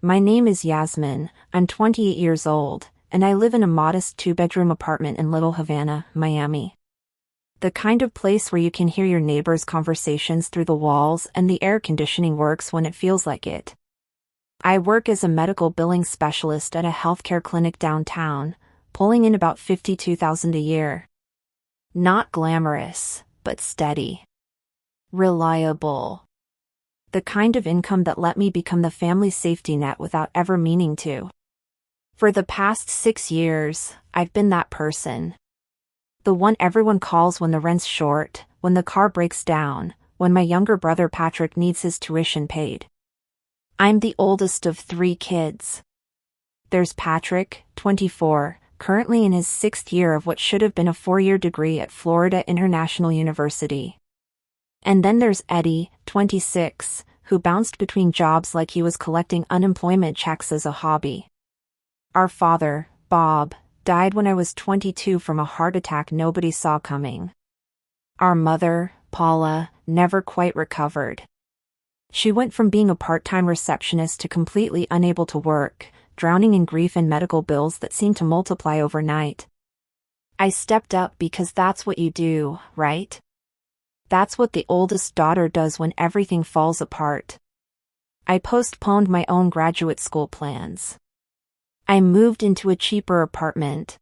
My name is Yasmin, I'm 28 years old, and I live in a modest two-bedroom apartment in Little Havana, Miami. The kind of place where you can hear your neighbors' conversations through the walls and the air conditioning works when it feels like it. I work as a medical billing specialist at a healthcare clinic downtown, pulling in about $52,000 a year. Not glamorous, but steady. Reliable. The kind of income that let me become the family's safety net without ever meaning to. For the past 6 years, I've been that person. The one everyone calls when the rent's short, when the car breaks down, when my younger brother Patrick needs his tuition paid. I'm the oldest of 3 kids. There's Patrick, 24, currently in his 6th year of what should have been a 4-year degree at Florida International University. And then there's Eddie, 26, who bounced between jobs like he was collecting unemployment checks as a hobby. Our father, Bob, died when I was 22 from a heart attack nobody saw coming. Our mother, Paula, never quite recovered. She went from being a part-time receptionist to completely unable to work, drowning in grief and medical bills that seemed to multiply overnight. I stepped up because that's what you do, right? That's what the oldest daughter does when everything falls apart. I postponed my own graduate school plans. I moved into a cheaper apartment.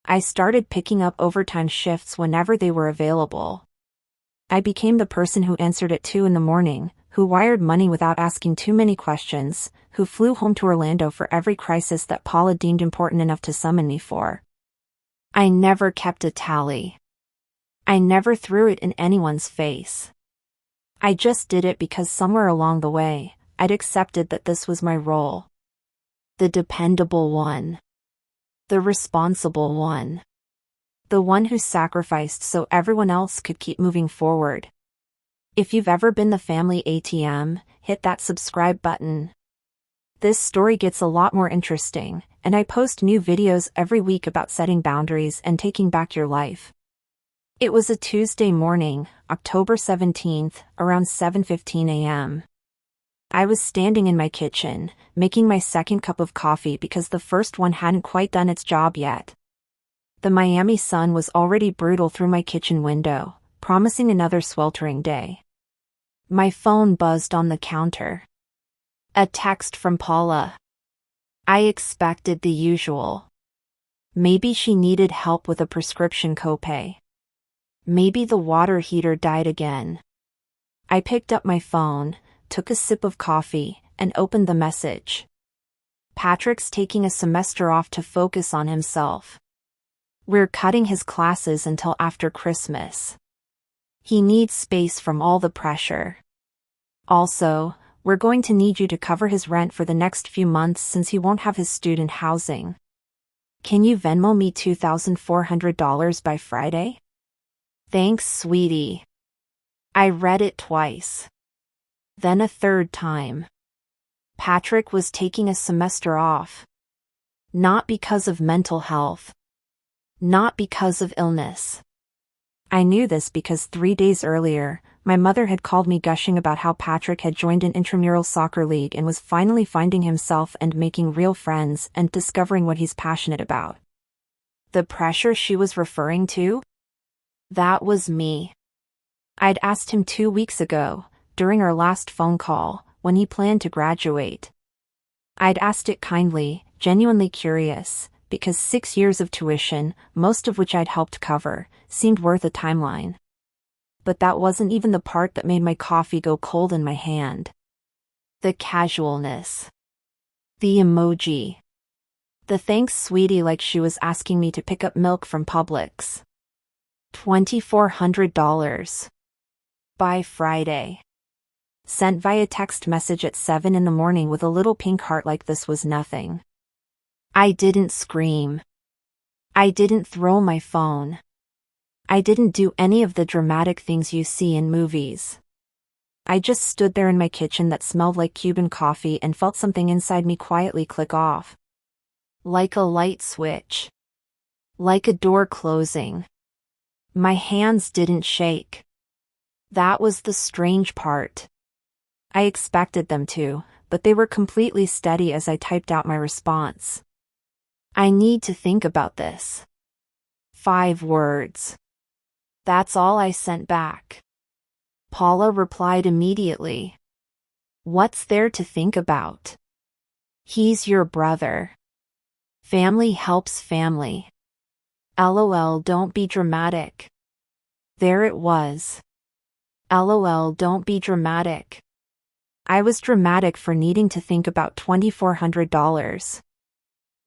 I started picking up overtime shifts whenever they were available. I became the person who answered at 2 a.m, who wired money without asking too many questions, who flew home to Orlando for every crisis that Paula deemed important enough to summon me for. I never kept a tally. I never threw it in anyone's face. I just did it because somewhere along the way, I'd accepted that this was my role. The dependable one. The responsible one. The one who sacrificed so everyone else could keep moving forward. If you've ever been the family ATM, hit that subscribe button. This story gets a lot more interesting, and I post new videos every week about setting boundaries and taking back your life. It was a Tuesday morning, October 17th, around 7:15 a.m. I was standing in my kitchen, making my second cup of coffee because the first one hadn't quite done its job yet. The Miami sun was already brutal through my kitchen window, promising another sweltering day. My phone buzzed on the counter. A text from Paula. I expected the usual. Maybe she needed help with a prescription copay. Maybe the water heater died again. I picked up my phone, took a sip of coffee, and opened the message. Patrick's taking a semester off to focus on himself. We're cutting his classes until after Christmas. He needs space from all the pressure. Also, we're going to need you to cover his rent for the next few months since he won't have his student housing. Can you Venmo me $2,400 by Friday? Thanks, sweetie. I read it twice. Then a third time. Patrick was taking a semester off. Not because of mental health. Not because of illness. I knew this because 3 days earlier, my mother had called me gushing about how Patrick had joined an intramural soccer league and was finally finding himself and making real friends and discovering what he's passionate about. The pressure she was referring to? That was me. I'd asked him 2 weeks ago, during our last phone call, when he planned to graduate. I'd asked it kindly, genuinely curious, because 6 years of tuition, most of which I'd helped cover, seemed worth a timeline. But that wasn't even the part that made my coffee go cold in my hand. The casualness. The emoji. The thanks sweetie like she was asking me to pick up milk from Publix. $2,400. By Friday. Sent via text message at 7 a.m. with a little pink heart like this was nothing. I didn't scream. I didn't throw my phone. I didn't do any of the dramatic things you see in movies. I just stood there in my kitchen that smelled like Cuban coffee and felt something inside me quietly click off. Like a light switch. Like a door closing. My hands didn't shake. That was the strange part. I expected them to, but they were completely steady as I typed out my response. I need to think about this. 5 words. That's all I sent back. Paula replied immediately. What's there to think about? He's your brother. Family helps family. LOL, don't be dramatic. There it was. LOL, don't be dramatic. I was dramatic for needing to think about $2,400.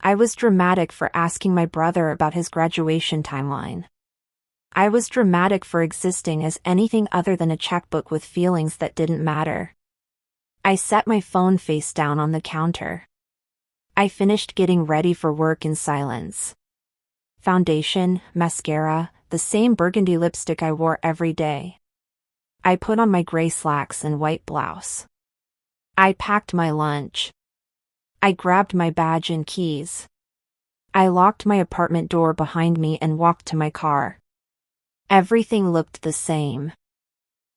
I was dramatic for asking my brother about his graduation timeline. I was dramatic for existing as anything other than a checkbook with feelings that didn't matter. I set my phone face down on the counter. I finished getting ready for work in silence. Foundation, mascara, the same burgundy lipstick I wore every day. I put on my gray slacks and white blouse. I packed my lunch. I grabbed my badge and keys. I locked my apartment door behind me and walked to my car. Everything looked the same.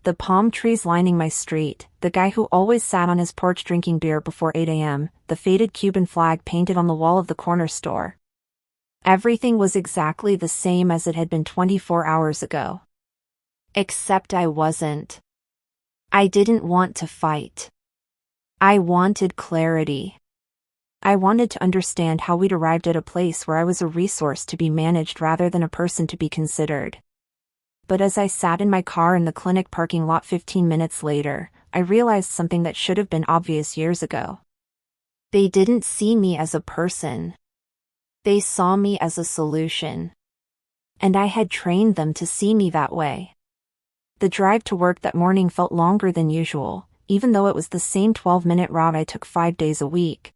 The palm trees lining my street, the guy who always sat on his porch drinking beer before 8 a.m., the faded Cuban flag painted on the wall of the corner store. Everything was exactly the same as it had been 24 hours ago. Except I wasn't. I didn't want to fight. I wanted clarity. I wanted to understand how we'd arrived at a place where I was a resource to be managed rather than a person to be considered. But as I sat in my car in the clinic parking lot 15 minutes later, I realized something that should have been obvious years ago. They didn't see me as a person. They saw me as a solution. And I had trained them to see me that way. The drive to work that morning felt longer than usual, even though it was the same 12-minute route I took 5 days a week.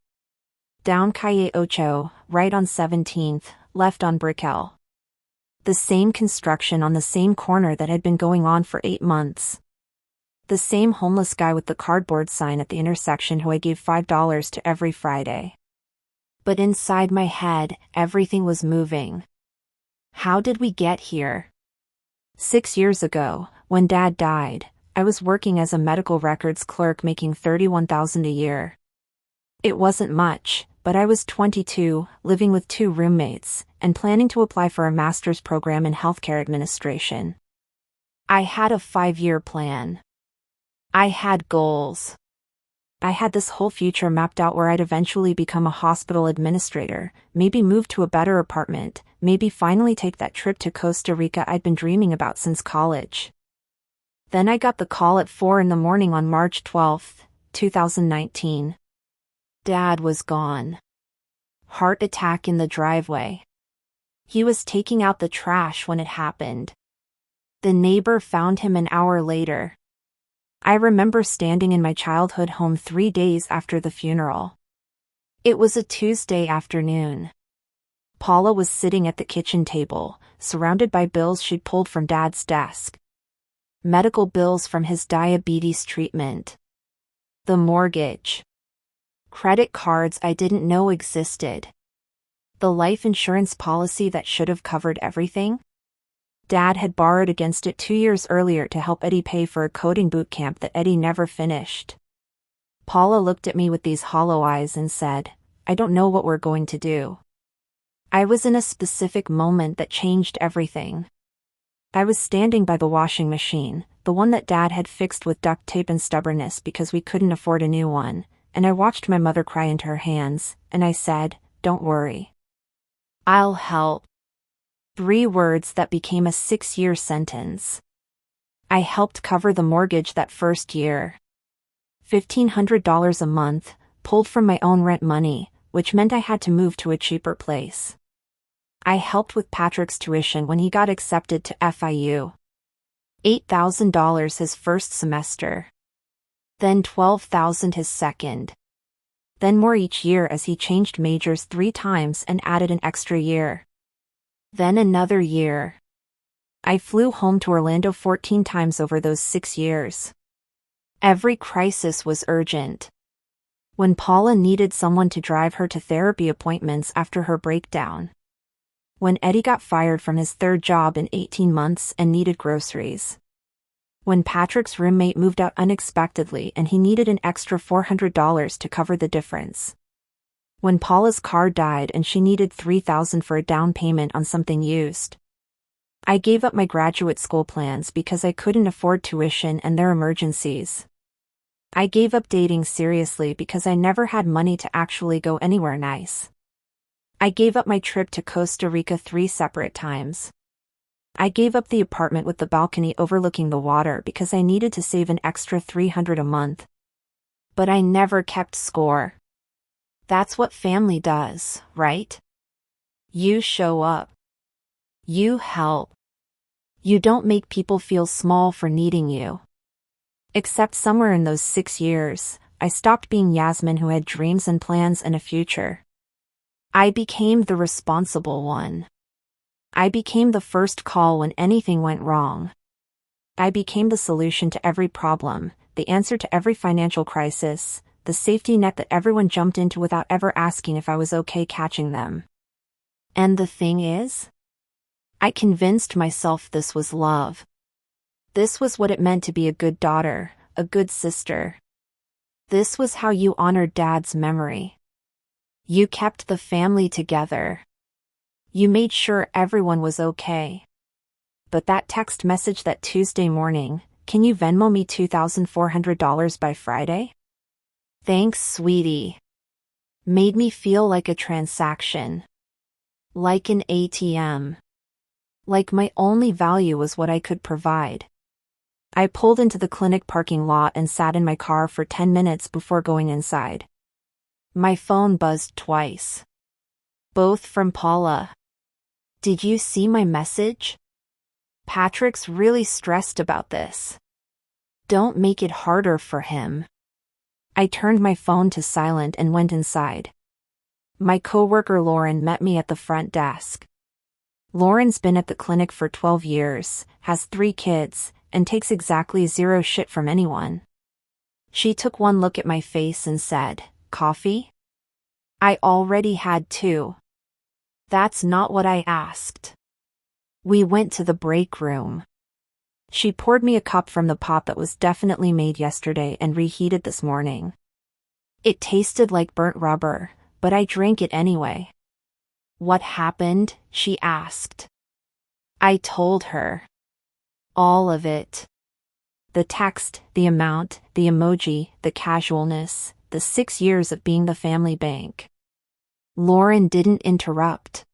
Down Calle Ocho, right on 17th, left on Brickell. The same construction on the same corner that had been going on for 8 months. The same homeless guy with the cardboard sign at the intersection who I gave $5 to every Friday. But inside my head, everything was moving. How did we get here? 6 years ago, when Dad died, I was working as a medical records clerk making $31,000 a year. It wasn't much, but I was 22, living with 2 roommates, and planning to apply for a master's program in healthcare administration. I had a 5-year plan. I had goals. I had this whole future mapped out where I'd eventually become a hospital administrator, maybe move to a better apartment, maybe finally take that trip to Costa Rica I'd been dreaming about since college. Then I got the call at 4 in the morning on March 12, 2019. Dad was gone. Heart attack in the driveway. He was taking out the trash when it happened. The neighbor found him an hour later. I remember standing in my childhood home 3 days after the funeral. It was a Tuesday afternoon. Paula was sitting at the kitchen table, surrounded by bills she'd pulled from Dad's desk. Medical bills from his diabetes treatment. The mortgage. Credit cards I didn't know existed. The life insurance policy that should have covered everything. Dad had borrowed against it 2 years earlier to help Eddie pay for a coding boot camp that Eddie never finished. Paula looked at me with these hollow eyes and said, I don't know what we're going to do. I was in a specific moment that changed everything. I was standing by the washing machine, the one that Dad had fixed with duct tape and stubbornness because we couldn't afford a new one, and I watched my mother cry into her hands, and I said, Don't worry. I'll help. 3 words that became a 6-year sentence. I helped cover the mortgage that first year. $1,500 a month, pulled from my own rent money, which meant I had to move to a cheaper place. I helped with Patrick's tuition when he got accepted to FIU. $8,000 his first semester. Then $12,000 his second. Then more each year as he changed majors 3 times and added an extra year. Then another year. I flew home to Orlando 14 times over those 6 years. Every crisis was urgent. When Paula needed someone to drive her to therapy appointments after her breakdown. When Eddie got fired from his 3rd job in 18 months and needed groceries. When Patrick's roommate moved out unexpectedly and he needed an extra $400 to cover the difference. When Paula's car died and she needed $3,000 for a down payment on something used. I gave up my graduate school plans because I couldn't afford tuition and their emergencies. I gave up dating seriously because I never had money to actually go anywhere nice. I gave up my trip to Costa Rica 3 separate times. I gave up the apartment with the balcony overlooking the water because I needed to save an extra $300 a month. But I never kept score. That's what family does, right? You show up. You help. You don't make people feel small for needing you. Except somewhere in those 6 years, I stopped being Yasmin who had dreams and plans and a future. I became the responsible one. I became the first call when anything went wrong. I became the solution to every problem, the answer to every financial crisis, the safety net that everyone jumped into without ever asking if I was okay catching them. And the thing is, I convinced myself this was love. This was what it meant to be a good daughter, a good sister. This was how you honored Dad's memory. You kept the family together. You made sure everyone was okay. But that text message that Tuesday morning, "Can you Venmo me $2,400 by Friday? Thanks, sweetie," made me feel like a transaction. Like an ATM. Like my only value was what I could provide. I pulled into the clinic parking lot and sat in my car for 10 minutes before going inside. My phone buzzed twice. Both from Paula. "Did you see my message? Patrick's really stressed about this. Don't make it harder for him." I turned my phone to silent and went inside. My coworker Lauren met me at the front desk. Lauren's been at the clinic for 12 years, has 3 kids, and takes exactly zero shit from anyone. She took one look at my face and said, "Coffee?" I already had 2. That's not what I asked. We went to the break room. She poured me a cup from the pot that was definitely made yesterday and reheated this morning. It tasted like burnt rubber, but I drank it anyway. "What happened?" she asked. I told her. All of it. The text, the amount, the emoji, the casualness, the 6 years of being the family bank. Lauren didn't interrupt.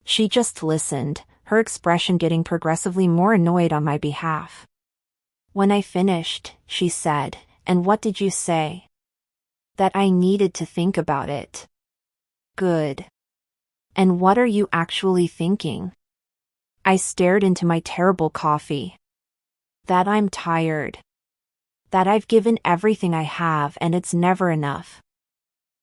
She just listened, her expression getting progressively more annoyed on my behalf. When I finished, she said, "And what did you say?" That I needed to think about it. Good. And what are you actually thinking? I stared into my terrible coffee. That I'm tired. That I've given everything I have and it's never enough.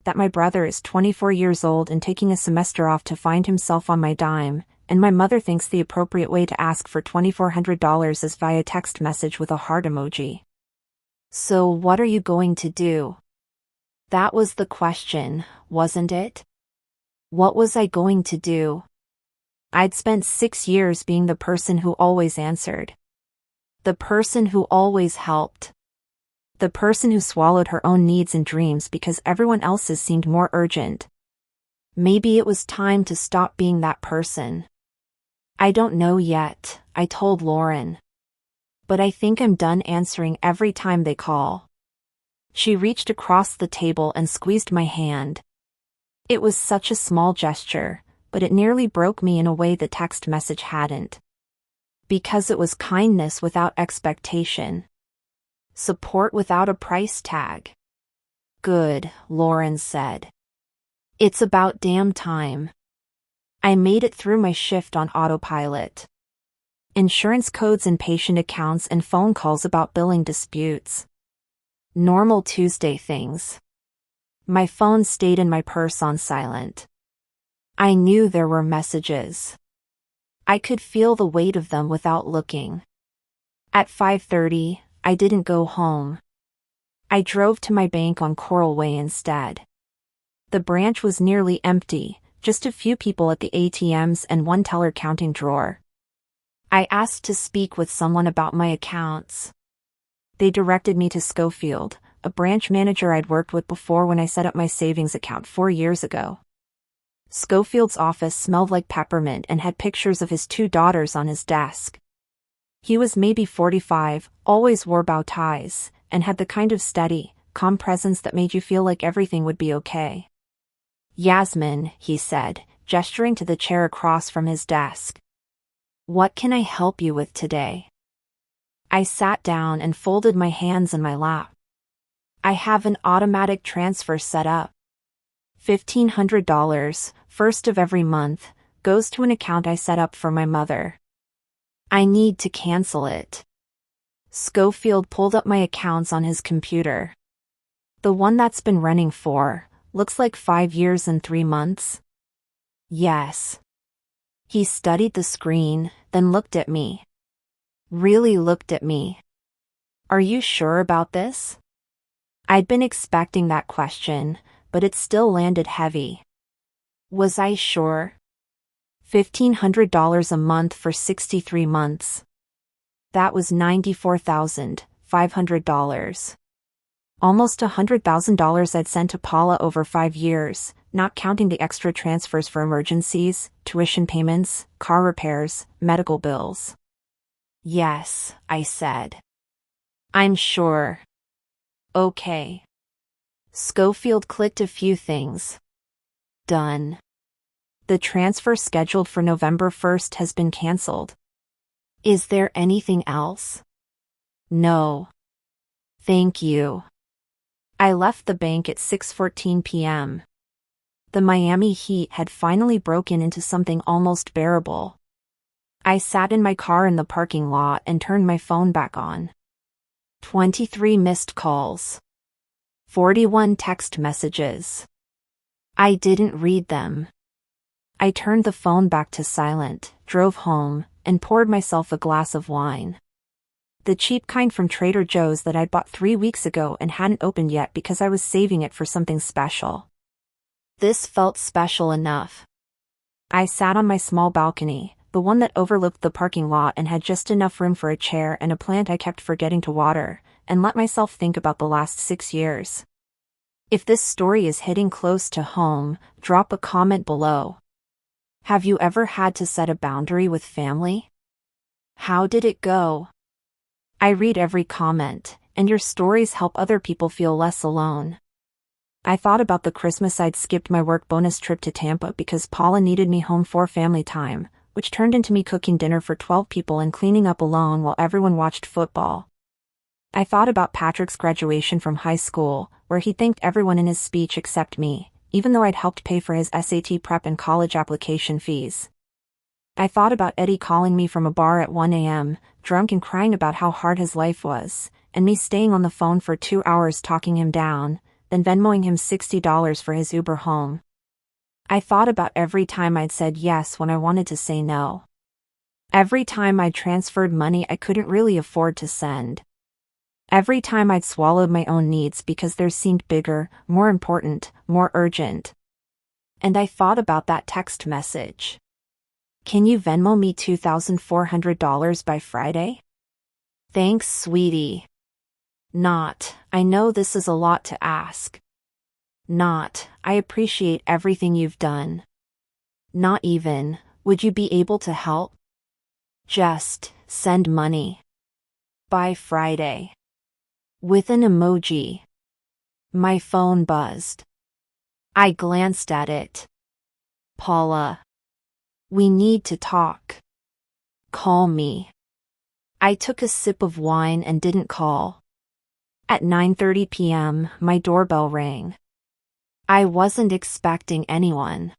That my brother is 24 years old and taking a semester off to find himself on my dime, and my mother thinks the appropriate way to ask for $2,400 is via text message with a heart emoji. So what are you going to do? That was the question, wasn't it? What was I going to do? I'd spent 6 years being the person who always answered. The person who always helped. The person who swallowed her own needs and dreams because everyone else's seemed more urgent. Maybe it was time to stop being that person. I don't know yet, I told Lauren. But I think I'm done answering every time they call. She reached across the table and squeezed my hand. It was such a small gesture, but it nearly broke me in a way the text message hadn't. Because it was kindness without expectation. Support without a price tag. Good, Lauren said. It's about damn time. I made it through my shift on autopilot. Insurance codes and patient accounts and phone calls about billing disputes. Normal Tuesday things. My phone stayed in my purse on silent. I knew there were messages. I could feel the weight of them without looking. At 5:30, I didn't go home. I drove to my bank on Coral Way instead. The branch was nearly empty, just a few people at the ATMs and one teller counting drawer. I asked to speak with someone about my accounts. They directed me to Schofield, a branch manager I'd worked with before when I set up my savings account 4 years ago. Schofield's office smelled like peppermint and had pictures of his 2 daughters on his desk. He was maybe 45, always wore bow ties, and had the kind of steady, calm presence that made you feel like everything would be okay. "Yasmin," he said, gesturing to the chair across from his desk. "What can I help you with today?" I sat down and folded my hands in my lap. "I have an automatic transfer set up. $1,500, first of every month, goes to an account I set up for my mother. I need to cancel it." Schofield pulled up my accounts on his computer. "The one that's been running for, looks like 5 years and 3 months?" "Yes." He studied the screen, then looked at me. Really looked at me. "Are you sure about this?" I'd been expecting that question, but it still landed heavy. Was I sure? $1,500 a month for 63 months. That was $94,500. Almost $100,000 I'd sent to Paula over 5 years, not counting the extra transfers for emergencies, tuition payments, car repairs, medical bills. "Yes," I said. "I'm sure." "Okay." Schofield clicked a few things. "Done. The transfer scheduled for November 1st has been canceled." "Is there anything else?" "No. Thank you." I left the bank at 6:14 p.m. The Miami heat had finally broken into something almost bearable. I sat in my car in the parking lot and turned my phone back on. 23 missed calls. 41 text messages. I didn't read them. I turned the phone back to silent, drove home, and poured myself a glass of wine. The cheap kind from Trader Joe's that I'd bought 3 weeks ago and hadn't opened yet because I was saving it for something special. This felt special enough. I sat on my small balcony, the one that overlooked the parking lot and had just enough room for a chair and a plant I kept forgetting to water, and let myself think about the last 6 years. If this story is hitting close to home, drop a comment below. Have you ever had to set a boundary with family? How did it go? I read every comment, and your stories help other people feel less alone. I thought about the Christmas I'd skipped my work bonus trip to Tampa because Paula needed me home for family time, which turned into me cooking dinner for 12 people and cleaning up alone while everyone watched football. I thought about Patrick's graduation from high school, where he thanked everyone in his speech except me, even though I'd helped pay for his SAT prep and college application fees. I thought about Eddie calling me from a bar at 1 a.m., drunk and crying about how hard his life was, and me staying on the phone for 2 hours talking him down, then Venmoing him $60 for his Uber home. I thought about every time I'd said yes when I wanted to say no. Every time I'd transferred money I couldn't really afford to send. Every time I'd swallowed my own needs because theirs seemed bigger, more important, more urgent. And I thought about that text message. "Can you Venmo me $2,400 by Friday? Thanks, sweetie." Not, "I know this is a lot to ask." Not, "I appreciate everything you've done." Not even, "Would you be able to help?" Just, "Send money. By Friday." With an emoji. My phone buzzed. I glanced at it. "Paula. We need to talk. Call me." I took a sip of wine and didn't call. At 9:30 p.m., my doorbell rang. I wasn't expecting anyone.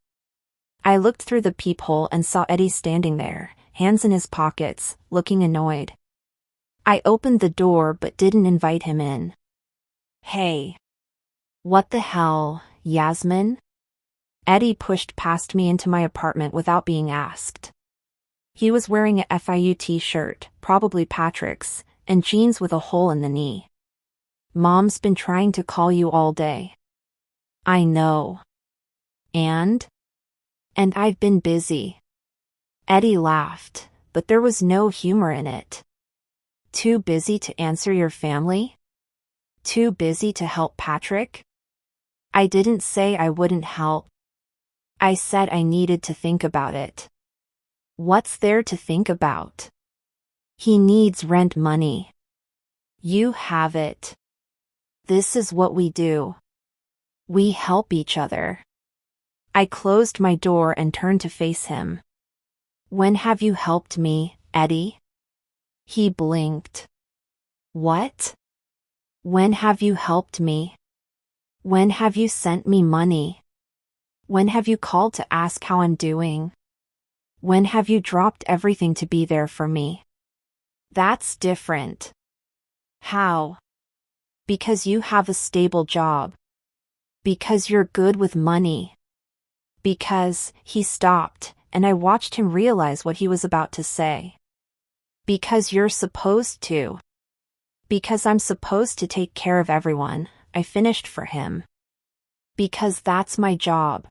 I looked through the peephole and saw Eddie standing there, hands in his pockets, looking annoyed. I opened the door but didn't invite him in. "Hey." "What the hell, Yasmin?" Eddie pushed past me into my apartment without being asked. He was wearing a FIU t-shirt, probably Patrick's, and jeans with a hole in the knee. "Mom's been trying to call you all day." "I know. And I've been busy." Eddie laughed, but there was no humor in it. Too busy to answer your family? Too busy to help Patrick? I didn't say I wouldn't help. I said I needed to think about it. What's there to think about? He needs rent money. You have it. This is what we do. We help each other. I closed my door and turned to face him. When have you helped me, Eddie? He blinked. What? When have you helped me? When have you sent me money? When have you called to ask how I'm doing? When have you dropped everything to be there for me? That's different. How? Because you have a stable job. Because you're good with money. Because, he stopped, and I watched him realize what he was about to say. Because you're supposed to. Because I'm supposed to take care of everyone, I finished for him. Because that's my job.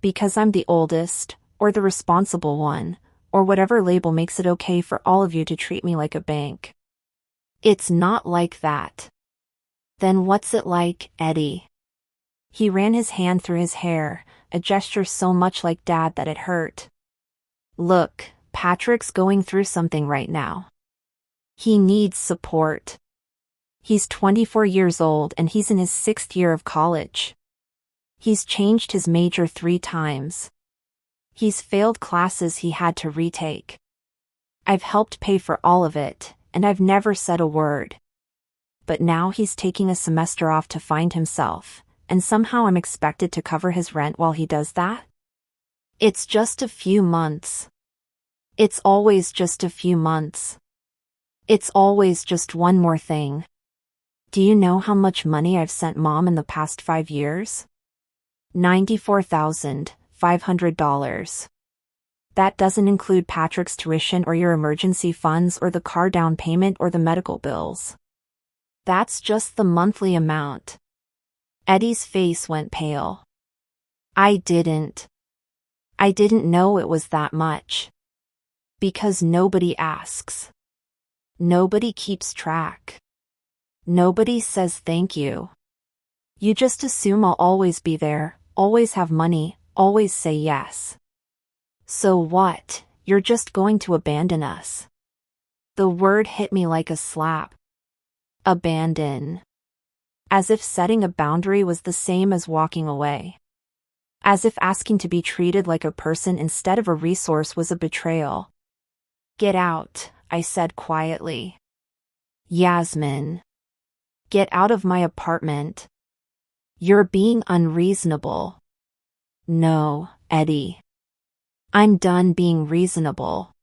Because I'm the oldest, or the responsible one, or whatever label makes it okay for all of you to treat me like a bank. It's not like that. Then what's it like, Eddie? He ran his hand through his hair, a gesture so much like Dad that it hurt. Look, Patrick's going through something right now. He needs support. He's 24 years old and he's in his 6th year of college. He's changed his major 3 times. He's failed classes he had to retake. I've helped pay for all of it, and I've never said a word. But now he's taking a semester off to find himself, and somehow I'm expected to cover his rent while he does that? It's just a few months. It's always just a few months. It's always just one more thing. Do you know how much money I've sent Mom in the past 5 years? $94,500. That doesn't include Patrick's tuition or your emergency funds or the car down payment or the medical bills. That's just the monthly amount. Eddie's face went pale. I didn't know it was that much. Because nobody asks. Nobody keeps track. Nobody says thank you. You just assume I'll always be there, always have money, always say yes. So what, you're just going to abandon us? The word hit me like a slap. Abandon. As if setting a boundary was the same as walking away. As if asking to be treated like a person instead of a resource was a betrayal. Get out, I said quietly. Yasmin. Get out of my apartment. You're being unreasonable. No, Eddie. I'm done being reasonable.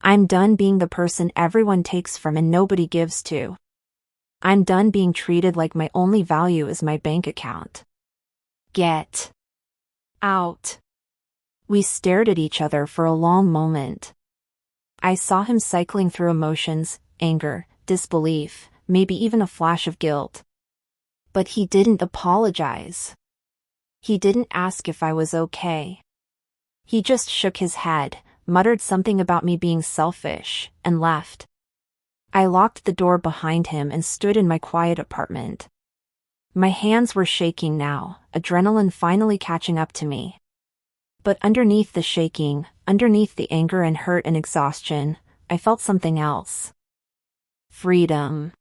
I'm done being the person everyone takes from and nobody gives to. I'm done being treated like my only value is my bank account. Get out. We stared at each other for a long moment. I saw him cycling through emotions, anger, disbelief, maybe even a flash of guilt. But he didn't apologize. He didn't ask if I was okay. He just shook his head, muttered something about me being selfish, and left. I locked the door behind him and stood in my quiet apartment. My hands were shaking now, adrenaline finally catching up to me. But underneath the shaking, underneath the anger and hurt and exhaustion, I felt something else. Freedom.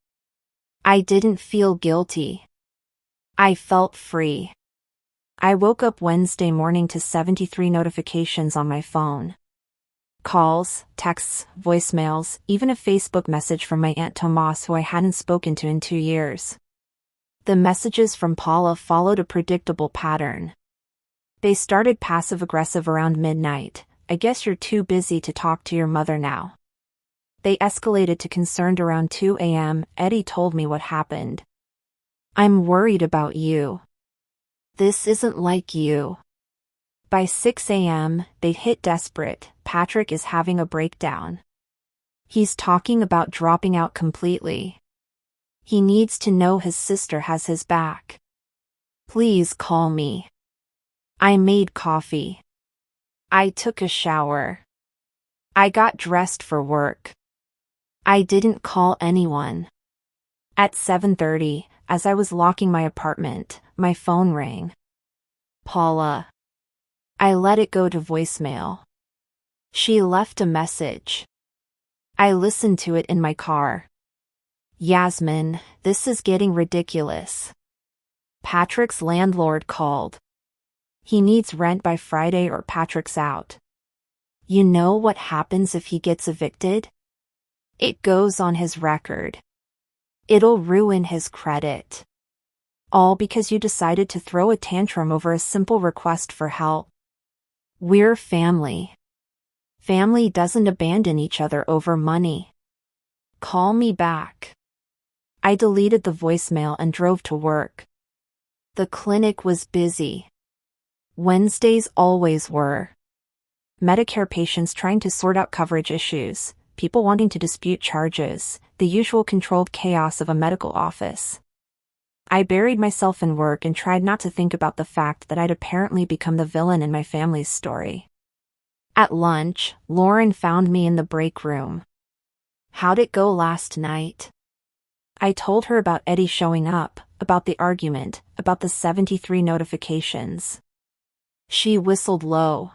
I didn't feel guilty. I felt free. I woke up Wednesday morning to 73 notifications on my phone. Calls, texts, voicemails, even a Facebook message from my Aunt Tomas who I hadn't spoken to in 2 years. The messages from Paula followed a predictable pattern. They started passive-aggressive around midnight. I guess you're too busy to talk to your mother now. They escalated to concerned around 2 a.m. Eddie told me what happened. I'm worried about you. This isn't like you. By 6 a.m., they'd hit desperate. Patrick is having a breakdown. He's talking about dropping out completely. He needs to know his sister has his back. Please call me. I made coffee. I took a shower. I got dressed for work. I didn't call anyone. At 7:30, as I was locking my apartment, my phone rang. Paula. I let it go to voicemail. She left a message. I listened to it in my car. Yasmin, this is getting ridiculous. Patrick's landlord called. He needs rent by Friday or Patrick's out. You know what happens if he gets evicted? It goes on his record. It'll ruin his credit. All because you decided to throw a tantrum over a simple request for help. We're family. Family doesn't abandon each other over money. Call me back. I deleted the voicemail and drove to work. The clinic was busy. Wednesdays always were. Medicare patients trying to sort out coverage issues, people wanting to dispute charges, the usual controlled chaos of a medical office. I buried myself in work and tried not to think about the fact that I'd apparently become the villain in my family's story. At lunch, Lauren found me in the break room. How'd it go last night? I told her about Eddie showing up, about the argument, about the 73 notifications. She whistled low.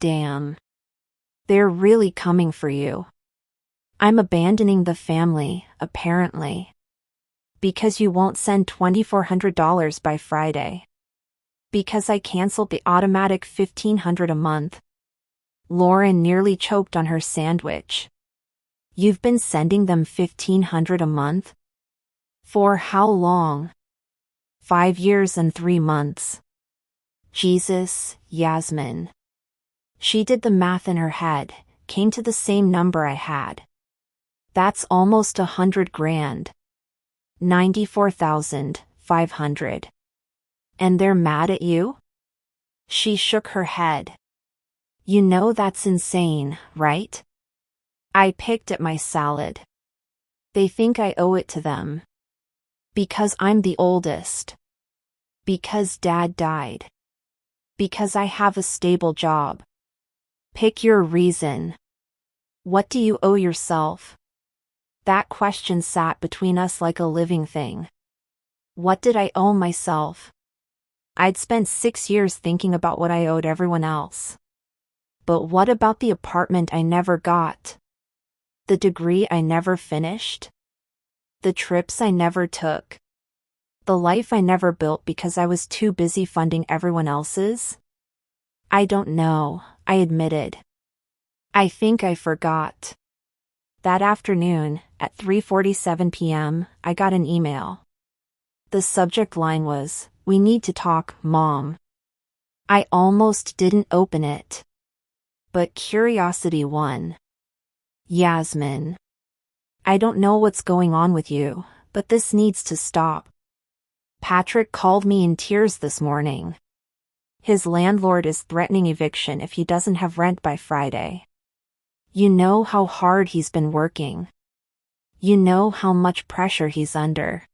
Damn. They're really coming for you. I'm abandoning the family, apparently. Because you won't send $2,400 by Friday. Because I canceled the automatic $1,500 a month. Lauren nearly choked on her sandwich. You've been sending them $1,500 a month? For how long? 5 years and 3 months. Jesus, Yasmin. She did the math in her head, came to the same number I had. That's almost $100,000. 94,500. And they're mad at you? She shook her head. You know that's insane, right? I picked at my salad. They think I owe it to them. Because I'm the oldest. Because Dad died. Because I have a stable job. Pick your reason. What do you owe yourself? That question sat between us like a living thing. What did I owe myself? I'd spent 6 years thinking about what I owed everyone else. But what about the apartment I never got? The degree I never finished? The trips I never took? The life I never built because I was too busy funding everyone else's? I don't know, I admitted. I think I forgot. That afternoon, at 3:47 p.m., I got an email. The subject line was, "We need to talk, Mom." I almost didn't open it. But curiosity won. Yasmin. I don't know what's going on with you, but this needs to stop. Patrick called me in tears this morning. His landlord is threatening eviction if he doesn't have rent by Friday. You know how hard he's been working. You know how much pressure he's under.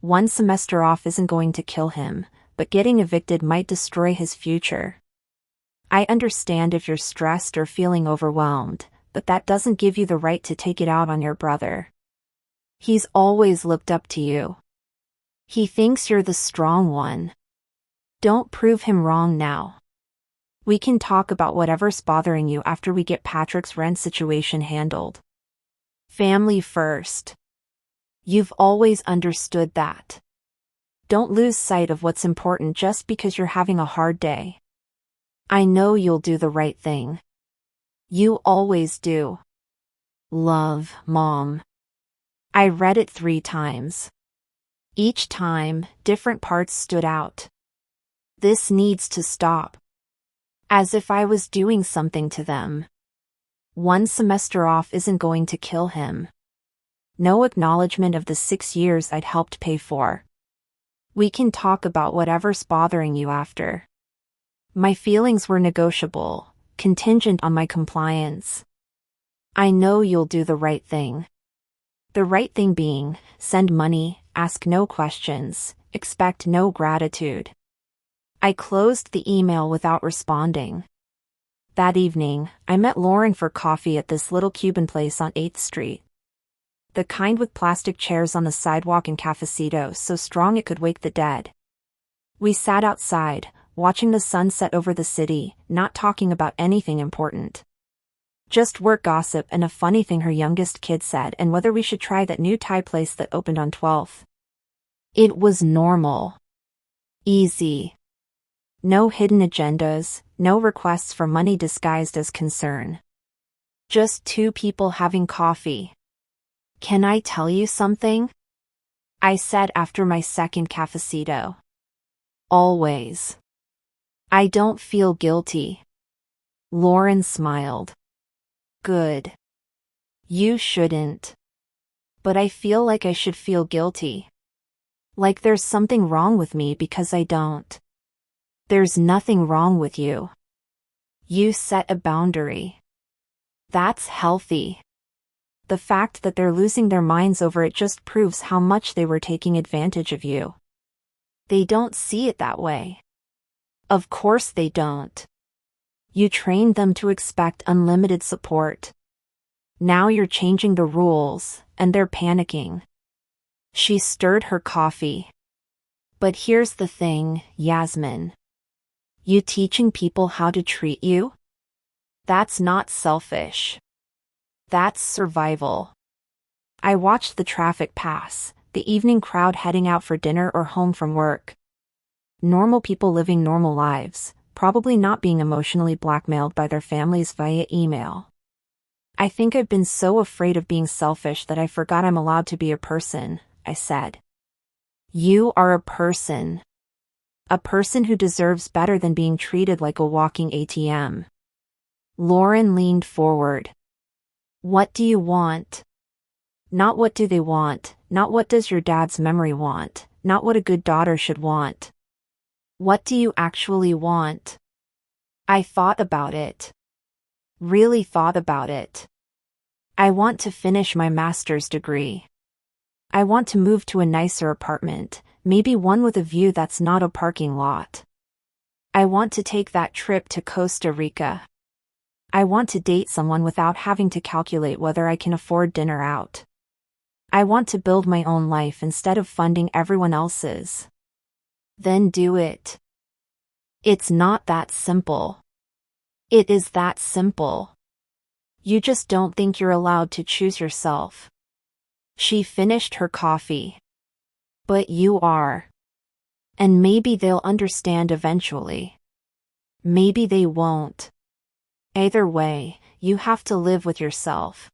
1 semester off isn't going to kill him, but getting evicted might destroy his future. I understand if you're stressed or feeling overwhelmed, but that doesn't give you the right to take it out on your brother. He's always looked up to you. He thinks you're the strong one. Don't prove him wrong now. We can talk about whatever's bothering you after we get Patrick's rent situation handled. Family first. You've always understood that. Don't lose sight of what's important just because you're having a hard day. I know you'll do the right thing. You always do. Love, Mom. I read it 3 times. Each time, different parts stood out. This needs to stop. As if I was doing something to them. 1 semester off isn't going to kill him. No acknowledgement of the 6 years I'd helped pay for. We can talk about whatever's bothering you after. My feelings were negotiable, contingent on my compliance. I know you'll do the right thing. The right thing being, send money, ask no questions, expect no gratitude. I closed the email without responding. That evening, I met Lauren for coffee at this little Cuban place on 8th Street. The kind with plastic chairs on the sidewalk and cafecito so strong it could wake the dead. We sat outside, watching the sun set over the city, not talking about anything important. Just work gossip and a funny thing her youngest kid said and whether we should try that new Thai place that opened on 12th. It was normal. Easy. No hidden agendas, no requests for money disguised as concern. Just two people having coffee. Can I tell you something? I said after my second cafecito. Always. I don't feel guilty. Lauren smiled. Good. You shouldn't. But I feel like I should feel guilty. Like there's something wrong with me because I don't. There's nothing wrong with you. You set a boundary. That's healthy. The fact that they're losing their minds over it just proves how much they were taking advantage of you. They don't see it that way. Of course they don't. You trained them to expect unlimited support. Now you're changing the rules, and they're panicking. She stirred her coffee. But here's the thing, Yasmin. You teaching people how to treat you? That's not selfish. That's survival. I watched the traffic pass, the evening crowd heading out for dinner or home from work. Normal people living normal lives, probably not being emotionally blackmailed by their families via email. I think I've been so afraid of being selfish that I forgot I'm allowed to be a person, I said. You are a person. A person who deserves better than being treated like a walking ATM. Lauren leaned forward. What do you want? Not what do they want, not what does your dad's memory want, not what a good daughter should want. What do you actually want? I thought about it. Really thought about it. I want to finish my master's degree. I want to move to a nicer apartment, maybe one with a view that's not a parking lot. I want to take that trip to Costa Rica. I want to date someone without having to calculate whether I can afford dinner out. I want to build my own life instead of funding everyone else's. Then do it. It's not that simple. It is that simple. You just don't think you're allowed to choose yourself. She finished her coffee. But you are. And maybe they'll understand eventually. Maybe they won't. Either way, you have to live with yourself.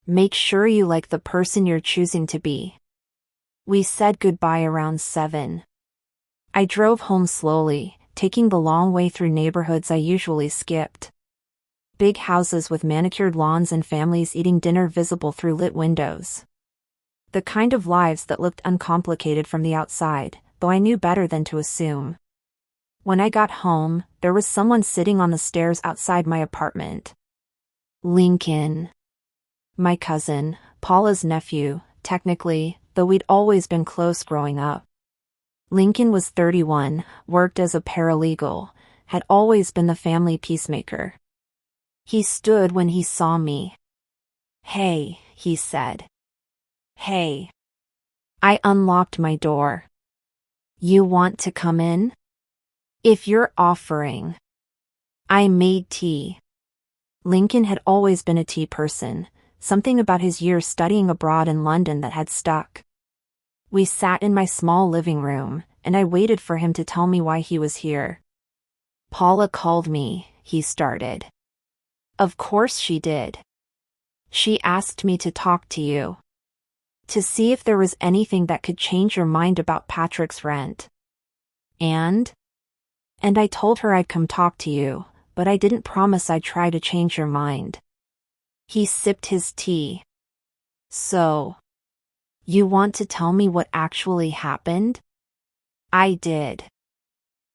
Make sure you like the person you're choosing to be. We said goodbye around 7. I drove home slowly, taking the long way through neighborhoods I usually skipped. Big houses with manicured lawns and families eating dinner visible through lit windows. The kind of lives that looked uncomplicated from the outside, though I knew better than to assume. When I got home, there was someone sitting on the stairs outside my apartment. Lincoln. My cousin, Paula's nephew, technically, though we'd always been close growing up. Lincoln was 31, worked as a paralegal, had always been the family peacemaker. He stood when he saw me. Hey, he said. Hey. I unlocked my door. You want to come in? If you're offering. I made tea. Lincoln had always been a tea person, something about his years studying abroad in London that had stuck. We sat in my small living room, and I waited for him to tell me why he was here. Paula called me, he started. Of course she did. She asked me to talk to you. To see if there was anything that could change your mind about Patrick's rent. And I told her I'd come talk to you, but I didn't promise I'd try to change your mind. He sipped his tea. So, you want to tell me what actually happened? I did.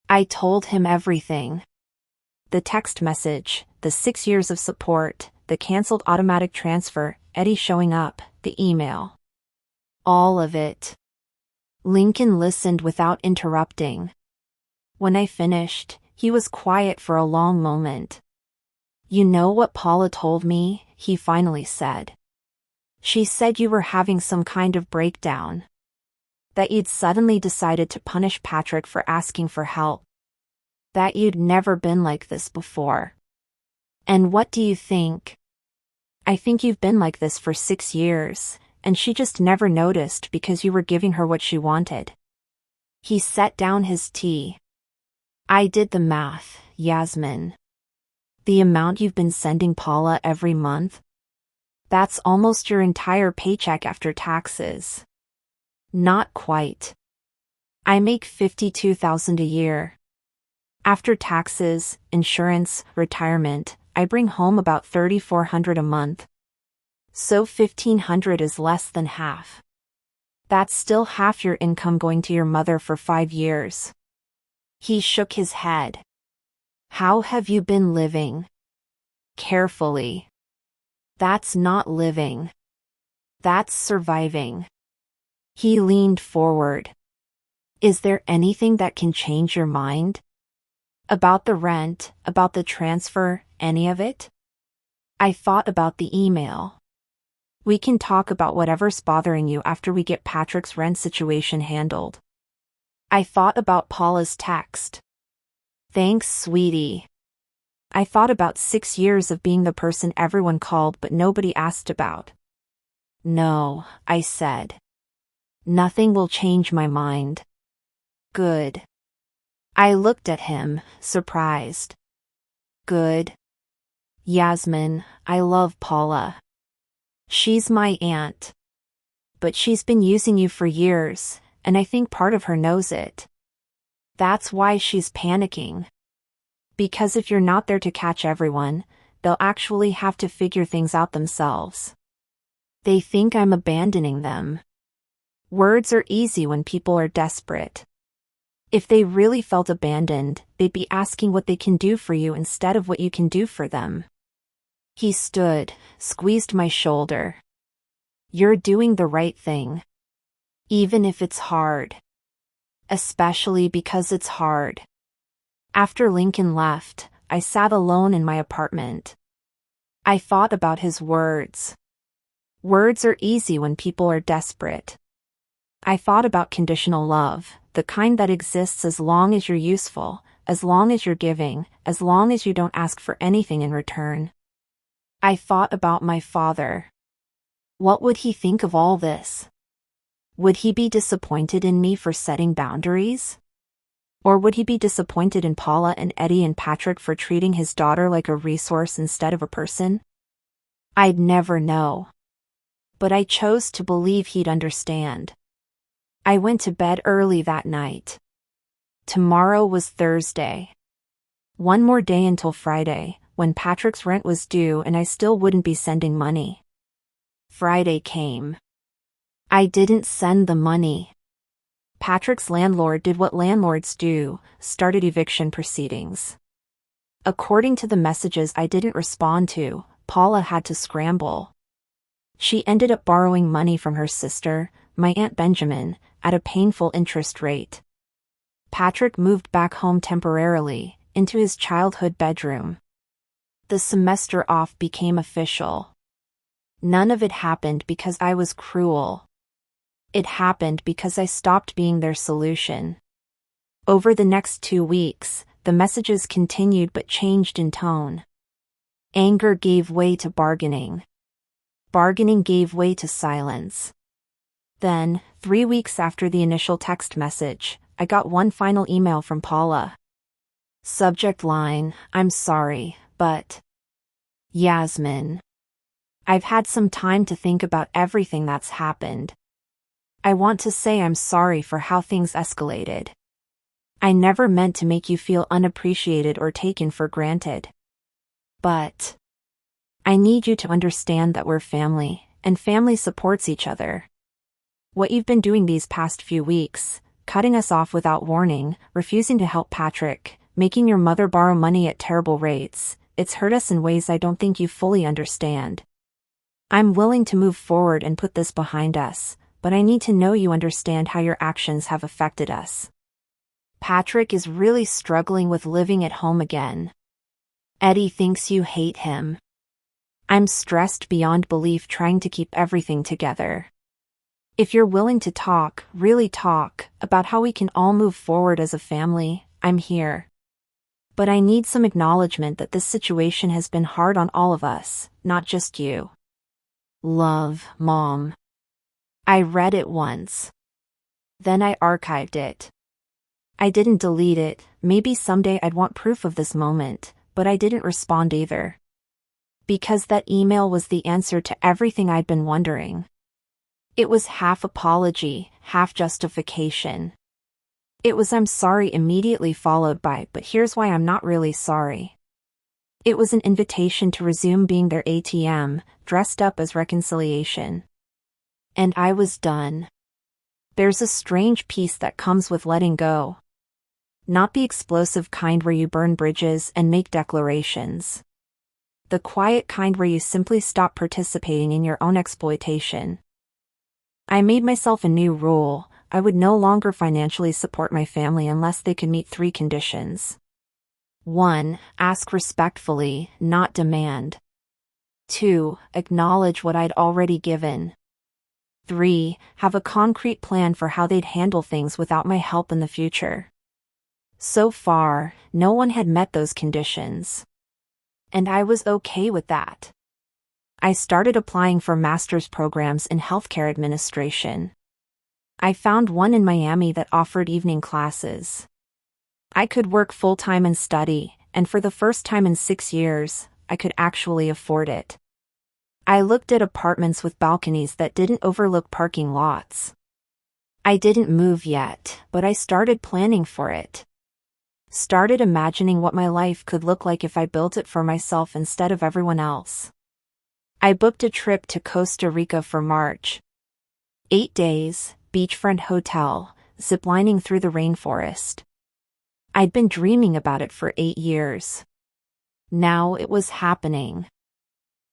I told him everything. The text message, the 6 years of support, the canceled automatic transfer, Eddie showing up, the email. All of it. Lincoln listened without interrupting. When I finished, he was quiet for a long moment. You know what Paula told me? He finally said. She said you were having some kind of breakdown. That you'd suddenly decided to punish Patrick for asking for help. That you'd never been like this before. And what do you think? I think you've been like this for 6 years, and she just never noticed because you were giving her what she wanted. He set down his tea. I did the math, Yasmin. The amount you've been sending Paula every month? That's almost your entire paycheck after taxes. Not quite. I make $52,000 a year. After taxes, insurance, retirement, I bring home about $3,400 a month. So $1,500 is less than half. That's still half your income going to your mother for 5 years. He shook his head. How have you been living? Carefully. That's not living. That's surviving. He leaned forward. Is there anything that can change your mind? About the rent, about the transfer, any of it? I thought about the email. We can talk about whatever's bothering you after we get Patrick's rent situation handled. I thought about Paula's text. Thanks, sweetie. I thought about 6 years of being the person everyone called but nobody asked about. No, I said. Nothing will change my mind. Good. I looked at him, surprised. Good. Yasmin, I love Paula. She's my aunt. But she's been using you for years, and I think part of her knows it. That's why she's panicking. Because if you're not there to catch everyone, they'll actually have to figure things out themselves. They think I'm abandoning them. Words are easy when people are desperate. If they really felt abandoned, they'd be asking what they can do for you instead of what you can do for them. He stood, squeezed my shoulder. You're doing the right thing. Even if it's hard. Especially because it's hard. After Lincoln left, I sat alone in my apartment. I thought about his words. Words are easy when people are desperate. I thought about conditional love, the kind that exists as long as you're useful, as long as you're giving, as long as you don't ask for anything in return. I thought about my father. What would he think of all this? Would he be disappointed in me for setting boundaries? Or would he be disappointed in Paula and Eddie and Patrick for treating his daughter like a resource instead of a person? I'd never know. But I chose to believe he'd understand. I went to bed early that night. Tomorrow was Thursday. One more day until Friday, when Patrick's rent was due and I still wouldn't be sending money. Friday came. I didn't send the money. Patrick's landlord did what landlords do, started eviction proceedings. According to the messages I didn't respond to, Paula had to scramble. She ended up borrowing money from her sister, my Aunt Benjamin, at a painful interest rate. Patrick moved back home temporarily, into his childhood bedroom. The semester off became official. None of it happened because I was cruel. It happened because I stopped being their solution. Over the next 2 weeks, the messages continued but changed in tone. Anger gave way to bargaining. Bargaining gave way to silence. Then, 3 weeks after the initial text message, I got one final email from Paula. Subject line, I'm sorry, but... Yasmin. I've had some time to think about everything that's happened. I want to say I'm sorry for how things escalated. I never meant to make you feel unappreciated or taken for granted. But I need you to understand that we're family, and family supports each other. What you've been doing these past few weeks, cutting us off without warning, refusing to help Patrick, making your mother borrow money at terrible rates, it's hurt us in ways I don't think you fully understand. I'm willing to move forward and put this behind us, but I need to know you understand how your actions have affected us. Patrick is really struggling with living at home again. Eddie thinks you hate him. I'm stressed beyond belief trying to keep everything together. If you're willing to talk, really talk, about how we can all move forward as a family, I'm here. But I need some acknowledgement that this situation has been hard on all of us, not just you. Love, Mom. I read it once. Then I archived it. I didn't delete it. Maybe someday I'd want proof of this moment, but I didn't respond either. Because that email was the answer to everything I'd been wondering. It was half apology, half justification. It was "I'm sorry" immediately followed by "but here's why I'm not really sorry." It was an invitation to resume being their ATM, dressed up as reconciliation. And I was done. There's a strange peace that comes with letting go. Not the explosive kind where you burn bridges and make declarations. The quiet kind where you simply stop participating in your own exploitation. I made myself a new rule. I would no longer financially support my family unless they could meet 3 conditions. 1. Ask respectfully, not demand. 2. Acknowledge what I'd already given. 3. Have a concrete plan for how they'd handle things without my help in the future. So far, no one had met those conditions. And I was okay with that. I started applying for master's programs in healthcare administration. I found one in Miami that offered evening classes. I could work full-time and study, and for the first time in 6 years, I could actually afford it. I looked at apartments with balconies that didn't overlook parking lots. I didn't move yet, but I started planning for it. Started imagining what my life could look like if I built it for myself instead of everyone else. I booked a trip to Costa Rica for March. 8 days, beachfront hotel, ziplining through the rainforest. I'd been dreaming about it for 8 years. Now it was happening.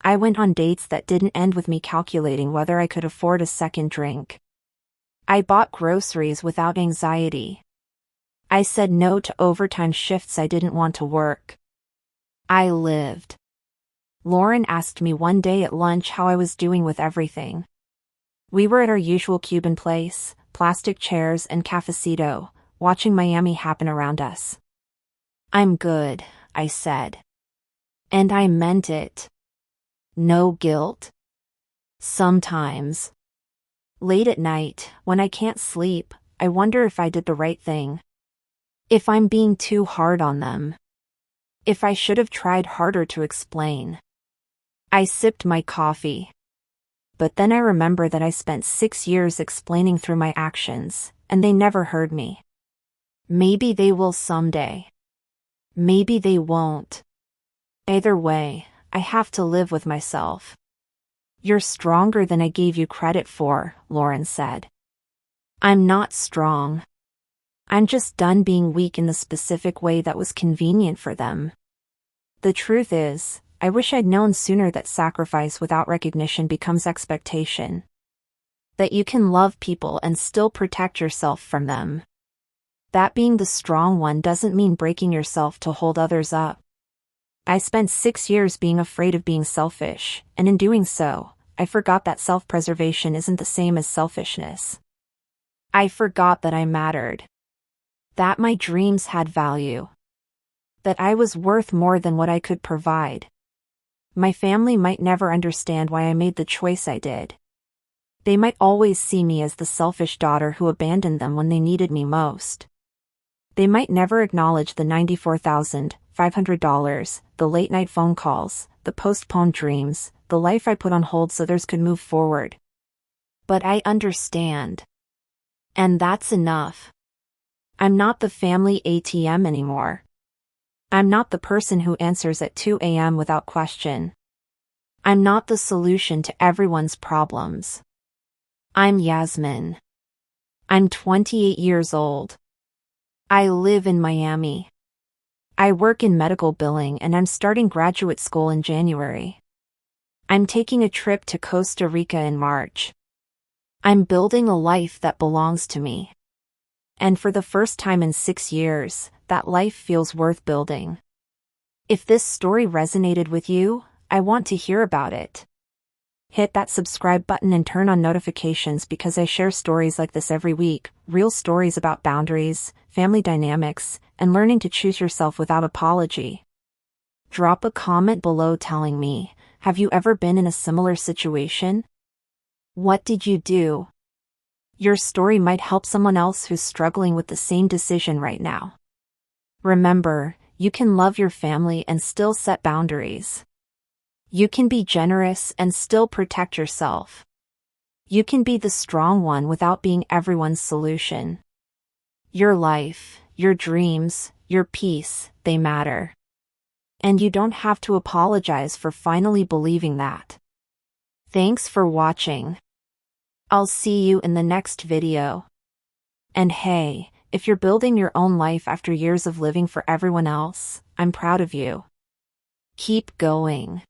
I went on dates that didn't end with me calculating whether I could afford a second drink. I bought groceries without anxiety. I said no to overtime shifts I didn't want to work. I lived. Lauren asked me one day at lunch how I was doing with everything. We were at our usual Cuban place, plastic chairs and cafecito, watching Miami happen around us. "I'm good," I said. And I meant it. No guilt. Sometimes. Late at night, when I can't sleep, I wonder if I did the right thing. If I'm being too hard on them. If I should have tried harder to explain. I sipped my coffee. But then I remember that I spent 6 years explaining through my actions, and they never heard me. Maybe they will someday. Maybe they won't. Either way, I have to live with myself. "You're stronger than I gave you credit for," Lauren said. I'm not strong. I'm just done being weak in the specific way that was convenient for them. The truth is, I wish I'd known sooner that sacrifice without recognition becomes expectation. That you can love people and still protect yourself from them. That being the strong one doesn't mean breaking yourself to hold others up. I spent 6 years being afraid of being selfish, and in doing so, I forgot that self-preservation isn't the same as selfishness. I forgot that I mattered. That my dreams had value. That I was worth more than what I could provide. My family might never understand why I made the choice I did. They might always see me as the selfish daughter who abandoned them when they needed me most. They might never acknowledge the $94,500, the late-night phone calls, the postponed dreams, the life I put on hold so others could move forward. But I understand. And that's enough. I'm not the family ATM anymore. I'm not the person who answers at 2 a.m. without question. I'm not the solution to everyone's problems. I'm Yasmin. I'm 28 years old. I live in Miami. I work in medical billing and I'm starting graduate school in January. I'm taking a trip to Costa Rica in March. I'm building a life that belongs to me. And for the first time in 6 years, that life feels worth building. If this story resonated with you, I want to hear about it. Hit that subscribe button and turn on notifications because I share stories like this every week, real stories about boundaries, family dynamics, and learning to choose yourself without apology. Drop a comment below telling me, have you ever been in a similar situation? What did you do? Your story might help someone else who's struggling with the same decision right now. Remember, you can love your family and still set boundaries. You can be generous and still protect yourself. You can be the strong one without being everyone's solution. Your life, your dreams, your peace, they matter. And you don't have to apologize for finally believing that. Thanks for watching. I'll see you in the next video. And hey, if you're building your own life after years of living for everyone else, I'm proud of you. Keep going.